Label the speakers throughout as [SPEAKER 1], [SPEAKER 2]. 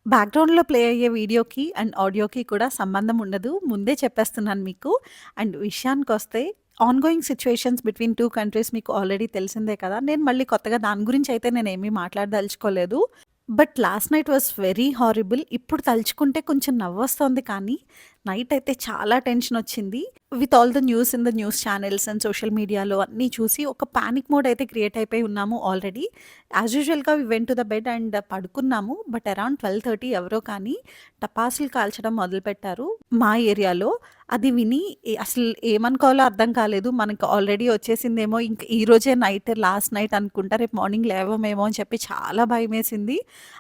[SPEAKER 1] బ్యాక్‌గ్రౌండ్‌లో ప్లే అయ్యే వీడియోకి అండ్ ఆడియోకి కూడా సంబంధం ఉండదు. ముందే చెప్పేస్తున్నాను మీకు. అండ్ విషయానికొస్తే ఆన్‌గోయింగ్ సిట్యుయేషన్స్ బిట్వీన్ 2 కంట్రీస్ మీకు ఆల్రెడీ తెలిసిందే కదా! నేను మళ్ళీ కొత్తగా దాని గురించయితే నేనేమీ మాట్లాడదలుచుకోలేదు. But last night was very horrible. ఇప్పుడు తలుచుకుంటే కొంచెం నవ్వొస్తోంది కానీ, నైట్ అయితే చాలా టెన్షనొచ్చింది. With all the news in the news channels and social మీడియాలో అన్నీ చూసి ఒక పానిక్ మోడ్ అయితే క్రియేట్ అయిపోయి ఉన్నాము ఆల్రెడీ. యాజ్ యూజువల్‌గా we went to the bed and పడుకున్నాము. బట్ అరౌండ్ 12:30 ఎవరో కానీ టపాసులు కాల్చడం మొదలుపెట్టారు మా ఏరియాలో. అది విని అసలు ఏమనుకోవాలో అర్థం కాలేదు. మనకు ఆల్రెడీ వచ్చేసిందేమో ఇంక ఈరోజే నైట్ లాస్ట్ నైట్ అనుకుంటా. రేపు మార్నింగ్ లేవమేమో అని చెప్పి చాలా భయమేసింది.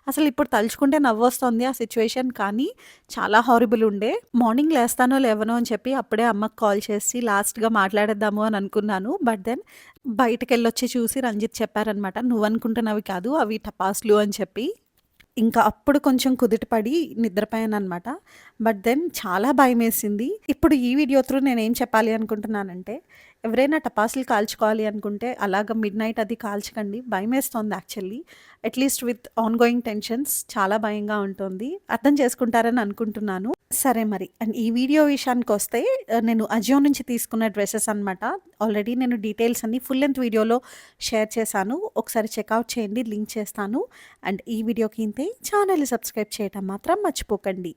[SPEAKER 1] అసలు ఇప్పుడు తలుచుకుంటే నవ్వొస్తుంది ఆ సిట్యుయేషన్. కానీ చాలా హారిబుల్ ఉండే. మార్నింగ్ లేస్తానో లేవనో అని చెప్పి అప్పుడే అమ్మకి కాల్ చేసి లాస్ట్‌గా మాట్లాడేద్దాము అని అనుకున్నాను. బట్ దెన్ బయటికెళ్ళొచ్చి చూసి రంజిత్ చెప్పారనమాట. "నువ్వనుకుంటున్నవి కాదు అవి టపాసులు" అని చెప్పి. ఇంకా అప్పుడు కొంచెం కుదుటపడి నిద్రపోయాననమాట. బట్ దెన్ చాలా భయమేసింది. ఇప్పుడు ఈ వీడియో త్రూ నేనేం చెప్పాలి అనుకుంటున్నానంటే, ఎవరైనా టపాసులు కాల్చుకోవాలి అనుకుంటే అలాగ మిడ్‌నైట్ అది కాల్చకండి. భయమేస్తోంది actually. At least with ongoing tensions చాలా భయంగా ఉంటుంది. అర్థం చేసుకుంటారని అనుకుంటున్నాను. సరే మరి. అండ్ ఈ వీడియో విషయానికొస్తే నేను అజియో నుంచి తీసుకున్న డ్రెసెస్ అనమాట. ఆల్రెడీ నేను డీటెయిల్స్ అన్నీ ఫుల్ లెంగ్త్ వీడియోలో షేర్ చేశాను. ఒకసారి చెక్‌ఔట్ చేయండి. లింక్ చేస్తాను. అండ్ ఈ వీడియోకి ఇంతే. ఛానెల్‌ని సబ్స్క్రైబ్ చేయటం మాత్రం మర్చిపోకండి.